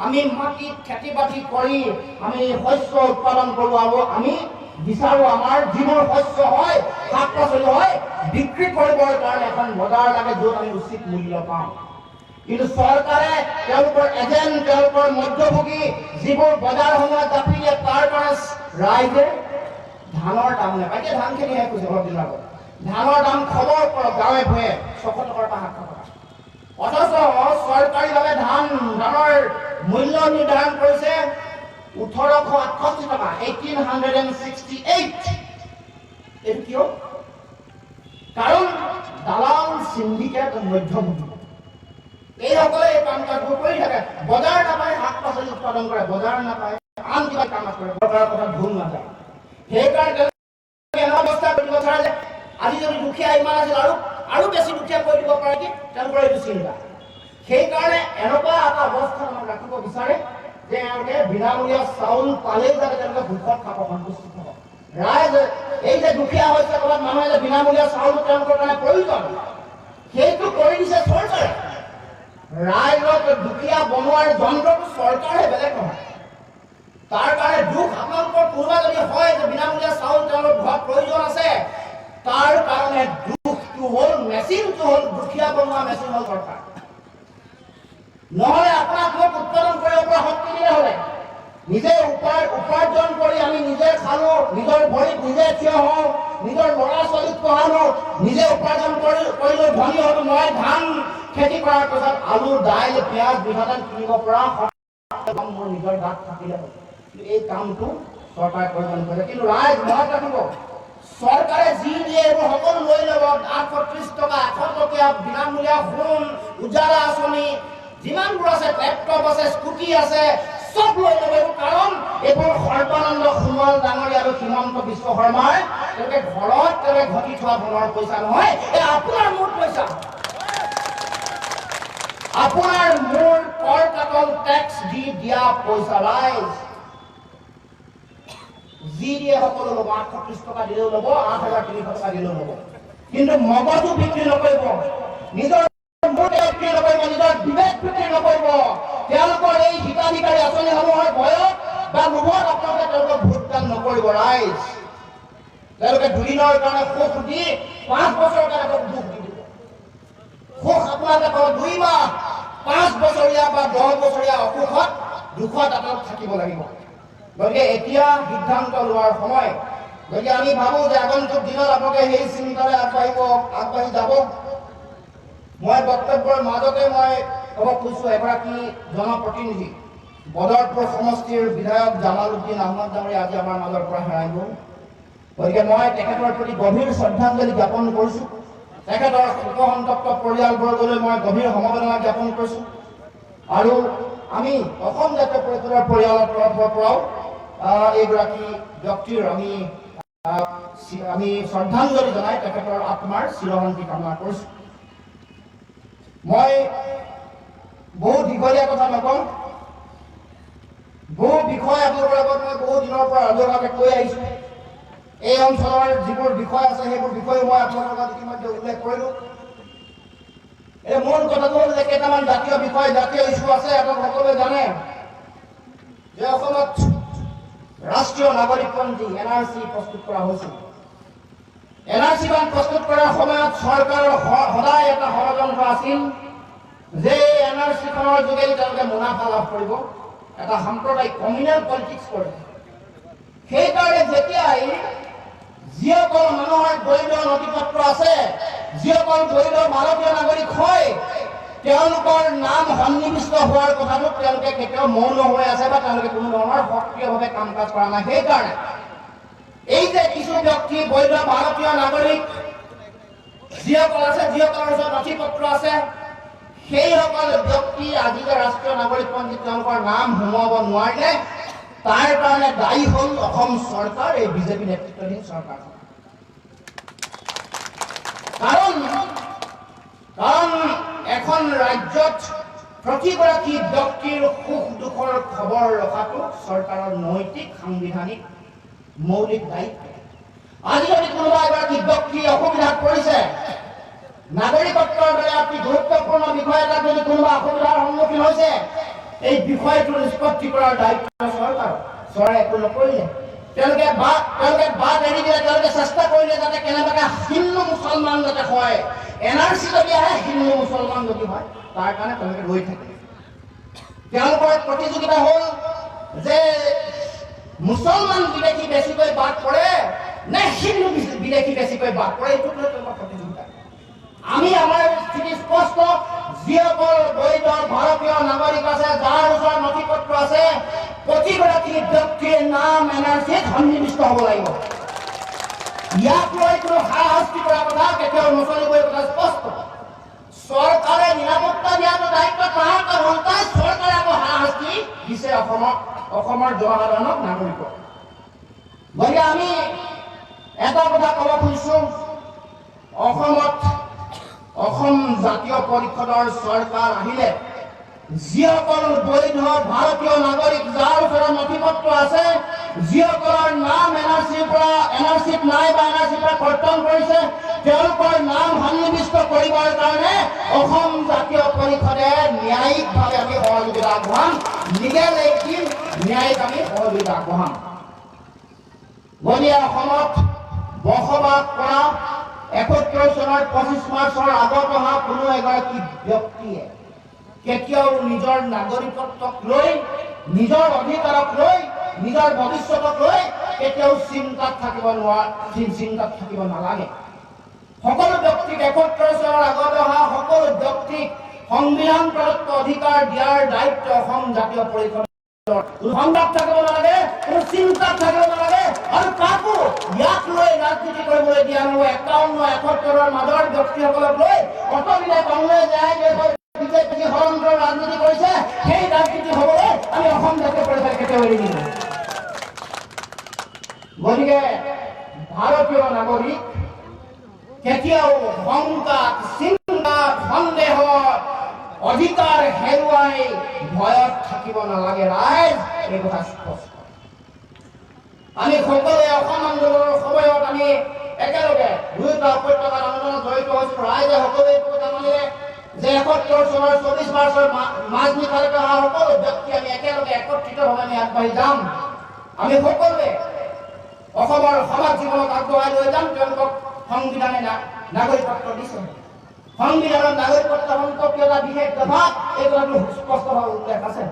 আমি মাটিত খেতি বাতি কৰি আমি শস্য উৎপাদন কৰো আৰু আমি বিচাৰো আমাৰ যিবোৰ শস্য হয় শাক পাচলি হয় বিক্ৰী কৰিবৰ কাৰণে এখন বজাৰ লাগে য'ত আমি উচিত মূল্য পাওঁ কিন্তু চৰকাৰে তেওঁলোকৰ এজেণ্ট তেওঁলোকৰ মধ্যভোগী যিবোৰ বজাৰসমূহত জাপি দিয়ে তাৰ কাৰণে ৰাইজে ধানৰ দাম নাপায় এতিয়া ধান খেতি শেষ হৈছে অলপ দিনৰ আগত ধানৰ দাম খবৰ কৰক গাঁৱে ভূঞে 600 টকাৰ পৰা 700 টকা অথচ চৰকাৰীভাৱে ধানৰ মূল্য নিৰ্ধাৰণ কৰিছে 1868 টকা 1868 এইটো কিয় কাৰণ দালাল সিন্ডিকেট মধ্যভোগী এইসকলে এই কাম কাজবোৰ কৰি থাকে বজাৰ নাপায় শাক পাচলি উৎপাদন কৰে বজাৰ নাপায় আন কিবা কাম কৰে চৰকাৰৰ কথা ভুল নাযায় সেইকাৰণে এনে অৱস্থা কৰিব বিচাৰে যে আজি যদি দুখীয়া ইমান আছিল আৰু বেছি দুখীয়া কৰি দিব পাৰে কি তেওঁলোকৰ এইটো চিন্তা সেইকাৰণে এনেকুৱা এটা অৱস্থা আমাক ৰাখিব বিচাৰে যে এওঁলোকে বিনামূলীয়া চাউল পালেই যাতে তেওঁলোকে ভোকত খাব সন্তুষ্টি হ'ব ৰাইজ এই যে দুখীয়া হৈছে ক'ৰবাত মানুহে যে বিনামূলীয়া চাউল তেওঁলোকৰ কাৰণে প্ৰয়োজন সেইটো কৰি দিছে চৰকাৰে ৰাইজক দুখীয়া বনোৱাৰ যন্ত্ৰটো চৰকাৰে বেলেগ নহয় তাৰ কাৰণে দুখ আপোনালোকৰ কোনোবা যদি হয় যে বিনামূলীয়া চাউল তেওঁলোকৰ ঘৰত প্ৰয়োজন আছে তাৰ কাৰণে দুখটো হ'ল মেচিনটো হ'ল দুখীয়া বনোৱা মেচিন হ'ল চৰকাৰ নহ'লে আপোনাক মোক উৎপাদন কৰিব পৰা শক্তি দিলে হ'লে নিজে উপাৰ্জন কৰি আমি নিজে খালো নিজৰ ভৰিত নিজে থিয় হওঁ নিজৰ ল'ৰা ছোৱালীক পঢ়ালো নিজে উপাৰ্জন কৰিলো ধনী হ'লো মই ধান খেতি কৰাৰ পিছত আলু দাইল পিঁয়াজ মিঠাতেল কিনিব পৰা মোৰ নিজৰ গাত থাকিলে হ'ল এই কামটো চৰকাৰে প্ৰয়োজন কৰে কিন্তু ৰাইজ মনত ৰাখিব চৰকাৰে যি দিয়ে এইবোৰ সকলো লৈ ল'ব 830 টকা 100 টকীয়া বিনামূলীয়া সোণ উজালা আঁচনি যিমানবোৰ আছে লেপটপ আছে স্কুটি আছে সব লৈ ল'ব কাৰণ এইবোৰ সৰ্বানন্দ সোণোৱাল ডাঙৰীয়া আৰু হিমন্ত বিশ্ব শৰ্মাই তেওঁলোকে ঘৰত তেওঁলোকে ঘটি থোৱা ধনৰ পইচা নহয় এই আপোনাৰ মোৰ পইচা আপোনাৰ মোৰ কৰ কাটল টেক্স দি দিয়া পইচা ৰাইজ যি দিয়ে সকলো ল'ব 830 টকা দিলেও ল'ব 8300 টকা দিলেও ল'ব কিন্তু মগজু বিক্ৰী নকৰিব নিজৰ বিক্ৰী নকৰিব নিজৰ বিবেক বিক্ৰী নকৰিব তেওঁলোকৰ এই হিতাধিকাৰী আঁচনিসমূহৰ ভয়ত বা লোভত আপোনালোকে তেওঁলোকক ভোটদান নকৰিব ৰাইজ তেওঁলোকে দুদিনৰ কাৰণে সুখ দি 5 বছৰৰ কাৰণে দুখ দি দিব সুখ আপোনালোকে পাব 2 মাহ 5 বছৰীয়া বা 10 বছৰীয়া অসুখত দুখত আপোনালোক থাকিব লাগিব গতিকে এতিয়া সিদ্ধান্ত লোৱাৰ সময় গতিকে আমি ভাবো যে আগন্তুক দিনত আপোনালোকে সেই চিন্তাৰে আগবাঢ়ি যাব মই বক্তব্যৰ মাজতে মই ক'ব খুজিছোঁ এগৰাকী জনপ্ৰতিনিধি বদৰপুৰ সমষ্টিৰ বিধায়ক জামাল উদ্দিন আহমদ ডাঙৰীয়া আজি আমাৰ মাজৰ পৰা হেৰাই গ'ল গতিকে মই তেখেতৰ প্ৰতি গভীৰ শ্ৰদ্ধাঞ্জলি জ্ঞাপন কৰিছোঁ তেখেতৰ শোকসন্তপ্ত পৰিয়ালবৰ্গলৈ মই গভীৰ সমবেদনা জ্ঞাপন কৰিছোঁ আৰু আমি অসম জাতীয় পৰিষদৰ পৰিয়ালৰ তৰফৰ পৰাও এইগৰাকী ব্যক্তিৰ আমি শ্ৰদ্ধাঞ্জলি জনাই তেখেতৰ আত্মাৰ চিৰশান্তি কামনা কৰিছোঁ মই বহু দীঘলীয়া কথা নকওঁ বহু বিষয় আপোনালোকৰ আগত মই বহু দিনৰ পৰা ৰাজহুৱাভাৱে কৈ আহিছোঁ এই অঞ্চলৰ যিবোৰ বিষয় আছে সেইবোৰ বিষয়ে মই আপোনালোকৰ আগত ইতিমধ্যে উল্লেখ কৰিলোঁ এই মূল কথাটো হ'ল যে কেইটামান জাতীয় বিষয় জাতীয় ইছ্যু আছে আপোনালোক সকলোৱে জানে যে অসমত ৰাষ্ট্ৰীয় নাগৰিকপঞ্জী NRC প্ৰস্তুত কৰা হৈছিল NRC প্ৰস্তুত কৰাৰ সময়ত চৰকাৰৰ সদায় এটা ষড়যন্ত্ৰ আছিল যে NRC খনৰ যোগেদি তেওঁলোকে মুনাফা লাভ কৰিব এটা সাম্প্ৰদায়িক কমিউনেল পলিটিক্স কৰে সেইকাৰণে যেতিয়াই যিসকল মানুহৰ বৈধ নথিপত্ৰ আছে যিসকল বৈধ ভাৰতীয় নাগৰিক হয় তেওঁলোকৰ নাম সন্নিৱিষ্ট হোৱাৰ কথাটো তেওঁলোকে কেতিয়াও মৌন হৈ আছে বা তেওঁলোকে কোনো ধৰণৰ সক্ৰিয়ভাৱে কাম কাজ কৰা নাই সেইকাৰণে এই যে কিছু ব্যক্তি বৈধ ভাৰতীয় নাগৰিক যিসকল আছে যিসকলৰ ওচৰত নথিপত্ৰ আছে সেইসকল ব্যক্তি আজি যে ৰাষ্ট্ৰীয় নাগৰিকপঞ্জীত তেওঁলোকৰ নাম সোমোৱাব নোৱাৰিলে তাৰ কাৰণে দায়ী হ'ল অসম চৰকাৰ এই বিজেপি নেতৃত্বাধীন চৰকাৰ কাৰণ এখন ৰাজ্যত প্ৰতিগৰাকী ব্যক্তিৰ সুখ দুখৰ খবৰ ৰখাটো চৰকাৰৰ নৈতিক সাংবিধানিক মৌলিক দায়িত্ব আজি যদি কোনোবা এগৰাকী ব্যক্তি অসুবিধাত পৰিছে নাগৰিকত্বৰ দৰে অতি গুৰুত্বপূৰ্ণ বিষয় এটা যদি কোনোবা অসুবিধাৰ সন্মুখীন হৈছে এই বিষয়টো নিষ্পত্তি কৰাৰ দায়িত্ব চৰকাৰ চৰকাৰে একো নকৰিলে তেওঁলোকে বাট এৰি দিলে তেওঁলোকে চেষ্টা কৰিলে যাতে কেনেবাকৈ হিন্দু মুছলমান যাতে হয় NRC যদি আহে হিন্দু মুছলমান যদি হয় তাৰ কাৰণে তেওঁলোকে ৰৈ থাকে তেওঁলোকৰ প্ৰতিযোগিতা হ'ল যে মুছলমান বিদেশী বেছিকৈ বাদ পৰে নে হিন্দু বিদেশী বেছিকৈ বাদ পৰে এইটো তেওঁলোকৰ প্ৰতিযোগিতা আমি আমাৰ স্থিতি স্পষ্ট যিসকল বৈধ ভাৰতীয় নাগৰিক আছে যাৰ ওচৰত নথিপত্ৰ আছে প্ৰতিগৰাকী ব্যক্তিৰ নাম NRCত সন্নিৱিষ্ট হ'ব লাগিব ইয়াক লৈ কোনো হাৰাশাস্তি কৰা কথা কেতিয়াও নচলিব এই কথা স্পষ্ট চৰকাৰে নিৰাপত্তা দিয়াটো দায়িত্ব তাহাৰ হলতাই চৰকাৰে আকৌ হাৰাশাস্তি দিছে অসমৰ জনসাধাৰণক নাগৰিকক গতিকে আমি এটা কথা ক'ব খুজিছোঁ অসম জাতীয় পৰিষদৰ চৰকাৰ আহিলে যিসকল বৈধ ভাৰতীয় নাগৰিক যাৰ ওচৰত নথিপত্ৰ আছে যিসকলৰ নাম NRCত নাই বা NRCৰ পৰা কৰ্তন কৰিছে তেওঁলোকৰ নাম সন্নিৱিষ্ট কৰিবৰ কাৰণে অসম জাতীয় পৰিষদে ন্যায়িকভাৱে আমি সহযোগিতা আগবঢ়াম লিগেল এইড ন্যায়িক আমি সহযোগিতা আগবঢ়াম গতিকে অসমত বসবাস কৰা 71 চনৰ 25 মাৰ্চৰ আগত অহা কোনো এগৰাকী ব্যক্তিয়ে কেতিয়াও নিজৰ নাগৰিকত্বক লৈ নিজৰ অধিকাৰক লৈ নিজৰ ভৱিষ্যতক লৈ কেতিয়াও চিন্তাত থাকিব নালাগে সকলো ব্যক্তিক 71 চনৰ আগত অহা সকলো ব্যক্তিক সংবিধান প্ৰদত্ত অধিকাৰ দিয়াৰ দায়িত্ব অসম জাতীয় পৰিষদৰ সংবাদ থাকিব নালাগে কোনো চিন্তাত থাকিব নালাগে আৰু কাকো ইয়াক লৈ ৰাজনীতি কৰিবলৈ দিয়া নহয় 51-71ৰ মাজৰ ব্যক্তিসকলক লৈ অটবিলে কংগ্ৰেছ বিজেপি সৰন্তৰ ৰাজনীতি কথা স্পষ্ট আমি সকলোৱে অসম আন্দোলনৰ সময়ত আমি একেলগে দুয়োটা উপত্যকাৰ আন্দোলনত জড়িত হৈছিলোঁ ৰাইজে সকলোৱে কথা মানিলে যে ৭১ চনৰ ২৪ মাৰ্চৰ মাজনিশালৈকে অহা সকলো ব্যক্তি আমি একেলগে একত্ৰিতভাৱে আমি আগবাঢ়ি যাম আমি সকলোৱে অসমৰ সমাজ জীৱনক আগবঢ়াই লৈ যাম তেওঁলোকক সংবিধানে নাগৰিকত্ব দিছে সংবিধানৰ নাগৰিকত্ব সম্পৰ্কীয় এটা বিশেষ দফাত এই কথাটো স্পষ্টভাৱে উল্লেখ আছে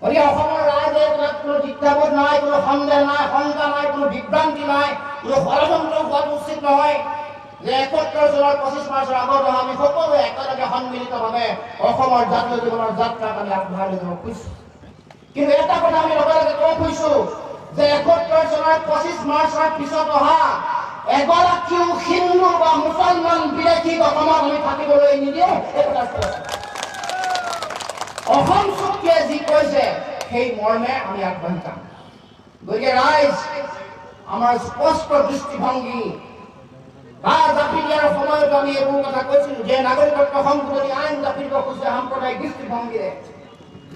গতিকে অসমৰ ৰাইজে কোনো দ্বিধাবোধ নাই কোনো সন্দেহ নাই শংকা নাই কোনো বিভ্ৰান্তি নাই কোনো ষড়যন্ত্ৰ হোৱাটো উচিত নহয় যে ৭১ চনৰ ২৫ মাৰ্চৰ আগত আমি সকলোৱে একেলগে সন্মিলিতভাৱে অসমৰ জাতীয় জীৱনৰ যাত্ৰাত আমি আগবঢ়াই লৈ যাব খুজিছোঁ কিন্তু এটা কথা আমি লগে লগে ক'ব খুজিছোঁ যে ৭১ চনৰ ২৫ মাৰ্চৰ পিছত অহা এগৰাকীও হিন্দু বা মুছলমান বিদেশীক অসমত আমি থাকিবলৈ নিদিওঁ এই কথা অসম চুক্তিয়ে যি কৈছে সেই মৰ্মে আমি আগবাঢ়ি যাম গতিকে ৰাইজ আমাৰ স্পষ্ট দৃষ্টিভংগী বা জাপি দিয়াৰ সময়তো আমি এইবোৰ কথা কৈছিলোঁ যে নাগৰিকত্ব সংশোধনী আইন জাপি দিব খুজিছে সাম্প্ৰদায়িক দৃষ্টিভংগীৰে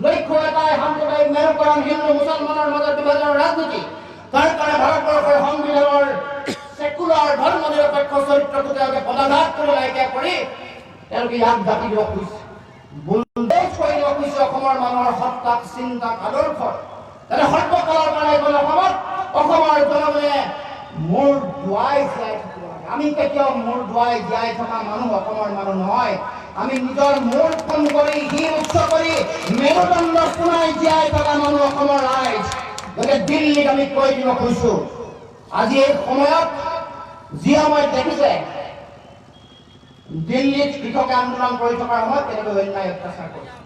লক্ষ্য এটাই সাম্প্ৰদায়িক মেৰুকৰণ হিন্দু মুছলমানৰ মাজত বিভাজনৰ ৰাজনীতি তাৰ কাৰণে ভাৰতবৰ্ষৰ সংবিধানৰ সেকুলাৰ ধৰ্ম নিৰপেক্ষ চৰিত্ৰটো তেওঁলোকে পদাঘাত কৰি নাইকিয়া কৰি তেওঁলোকে ইয়াক জাপি দিব খুজিছে বুলডোজ কৰি দিব খুজিছে অসমৰ মানুহৰ সত্তাক চিন্তাক আদৰ্শ তেনে সৰ্বকালৰ কাৰণে এইখন অসমত অসমৰ জনগণে মূৰ ধুৱাই জীয়াই থাকিব লাগে আমি কেতিয়াও মূৰ ধুৱাই জীয়াই থকা মানুহ অসমৰ মানুহ নহয় আমি নিজৰ মূৰ ফোন কৰি শিৰ উচ্চ কৰি মেৰুদণ্ড পোনাই জীয়াই থকা মানুহ অসমৰ ৰাইজ গতিকে দিল্লীক আমি কৈ দিব খুজিছোঁ আজি এই সময়ত যি সময়ত দেখিছে দিল্লীত কৃষকে আন্দোলন কৰি থকাৰ সময়ত কেনেকৈ অন্যায় অত্যাচাৰ কৰিছে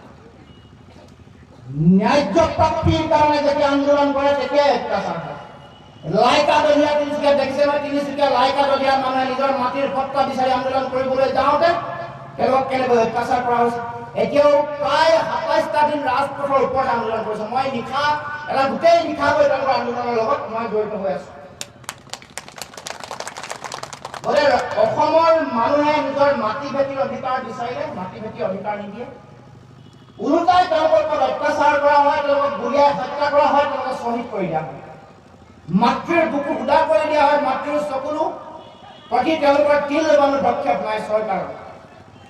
ন্যায্য প্ৰাপ্তিৰ কাৰণে যেতিয়া আন্দোলন কৰে তেতিয়াই অত্যাচাৰ হয় লাইকা দলিয়া তিনিচুকীয়া দেখিছে নহয় তিনিচুকীয়া লাইকা দলিয়া মানুহে নিজৰ মাটিৰ সত্তা বিচাৰি আন্দোলন কৰিবলৈ যাওঁতে তেওঁলোকক কেনেকৈ অত্যাচাৰ কৰা হৈছে এতিয়াও প্ৰায় ২৭টা দিন ৰাজপথৰ ওপৰত আন্দোলন কৰিছে মই নিশা এটা গোটেই নিশা গৈ তেওঁলোকৰ আন্দোলনৰ লগত মই জড়িত হৈ আছো অসমৰ মানুহে নিজৰ মাটি ভেটিৰ অধিকাৰ বিচাৰিলে মাটি ভেটিৰ অধিকাৰ নিদিয়ে ওলোটাই তেওঁলোকৰ ওপৰত অত্যাচাৰ কৰা হয় তেওঁলোকক গুলীয়াই হত্যা কৰা হয় তেওঁলোকক শ্বহীদ কৰি দিয়া হয় মাতৃৰ বুকু উদা কৰি দিয়া হয় মাতৃৰ চকুলো প্ৰতি তেওঁলোকৰ তিল মানুহ দক্ষেপ নাই চৰকাৰৰ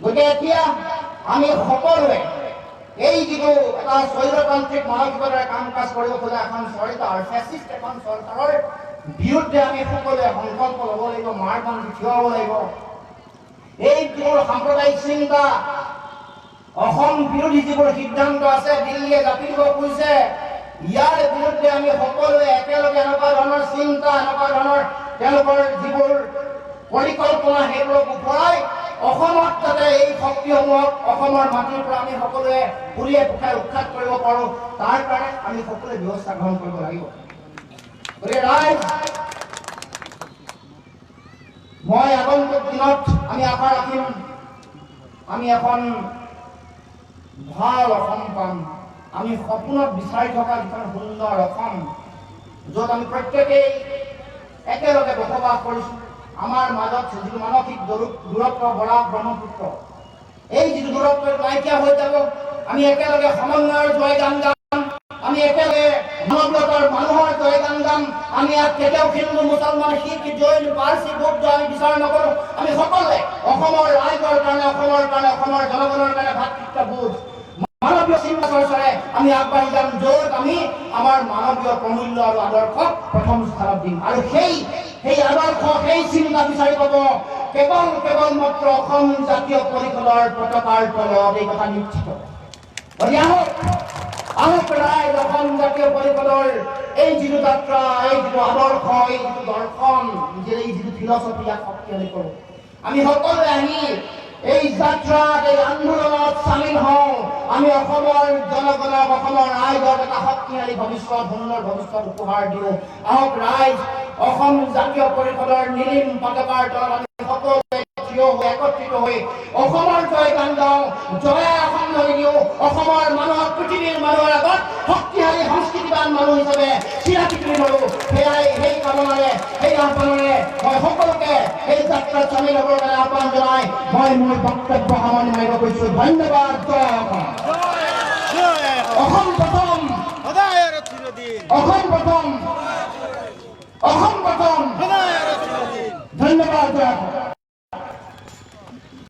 গতিকে এতিয়া আমি সকলোৱে এই যিটো এটা স্বৈৰতান্ত্ৰিক মানসিকতাৰে কাম কাজ কৰিব খোজা এখন চৰকাৰ ফেচিষ্ট এখন চৰকাৰৰ বিৰুদ্ধে আমি সকলোৱে সংকল্প ল'ব লাগিব মাৰ বান্ধি থিয় হ'ব লাগিব এই যিবোৰ সাম্প্ৰদায়িক চিন্তা অসম বিৰোধী যিবোৰ সিদ্ধান্ত আছে দিল্লীয়ে জাপি দিব খুজিছে ইয়াৰ বিৰুদ্ধে আমি সকলোৱে একেলগে এনেকুৱা ধৰণৰ চিন্তা এনেকুৱা ধৰণৰ তেওঁলোকৰ যিবোৰ পৰিকল্পনা সেইবোৰক ওপৰাই অসমত যাতে এই শক্তিসমূহক অসমৰ মাটিৰ পৰা আমি সকলোৱে উলিয়াই পঠাই উৎখাত কৰিব পাৰোঁ তাৰ কাৰণে আমি সকলোৱে ব্যৱস্থা গ্ৰহণ কৰিব লাগিব গতিকে ৰাইজ মই আগন্তুক দিনত আমি আশা ৰাখিম আমি এখন ভাল অসম পাম আমি সপোনত বিচাৰি থকা যিখন সুন্দৰ অসম য'ত আমি প্ৰত্যেকেই একেলগে বসবাস কৰিছোঁ আমাৰ মাজত যিটো মানসিক দূৰত্ব বৰাক ব্ৰহ্মপুত্ৰ এই যিটো দূৰত্ব নাইকিয়া হৈ যাব আমি একেলগে সমন্বয়ৰ জয়গান গাম আমি একেলগে মানৱতাৰ মানুহৰ জয়গান গাম আমি ইয়াত কেতিয়াও হিন্দু মুছলমান শিখ জৈন পাৰ্চী বৌদ্ধ আমি বিচাৰ নকৰোঁ আমি সকলোৱে অসমৰ ৰাইজৰ কাৰণে অসমৰ জনগণৰ কাৰণে ভাতৃত্ববোধ মানৱীয় চিন্তা চৰ্চাৰে আমি আগবাঢ়ি যাম য'ত আমি আমাৰ মানৱীয় প্ৰমূল্য আৰু আদৰ্শক প্ৰথম স্থানত দিম আৰু সেই আদৰ্শ সেই চিন্তা বিচাৰি পাব কেৱল মাত্ৰ অসম জাতীয় পৰিষদৰ পতাকাৰ তলত এই কথা নিশ্চিত আহক ৰাইজ অসম জাতীয় পৰিষদৰ এই যিটো যাত্ৰা এই যিটো আদৰ্শ এই যিটো দৰ্শন এই যিটো ফিলচফি ইয়াক শক্তিশালী কৰোঁ আমি সকলোৱে আহি এই যাত্ৰাত এই আন্দোলনত চামিল হওঁ আমি অসমৰ জনগণক অসমৰ ৰাইজক এটা শক্তিশালী ভৱিষ্যত সুন্দৰ ভৱিষ্যত উপহাৰ দিওঁ আহক ৰাইজ অসম জাতীয় পৰিষদৰ নীলিম পতাকাৰ তলত আমি সকলোৱে থিয় হৈ একত্ৰিত হৈ অসমৰ জয়গান গাওঁ জয় অসম ধৰি দিওঁ অসমৰ মানুহক পৃথিৱীৰ মানুহৰ আগত শক্তিশালী সংস্কৃতিবান মানুহ হিচাপে চিৰাকৃতি ধৰোঁ সেয়াই সেই কামনাৰে সেই আহ্বানেৰে মই সকলোকে এই যাত্ৰাত চামিল হ'বৰ কাৰণে আহ্বান জনাই মই মোৰ বক্তব্য সামৰণি মাৰিব গৈছোঁ ধন্যবাদ জয় অসম অসম প্ৰথম অসম প্ৰথম ধন্যবাদ।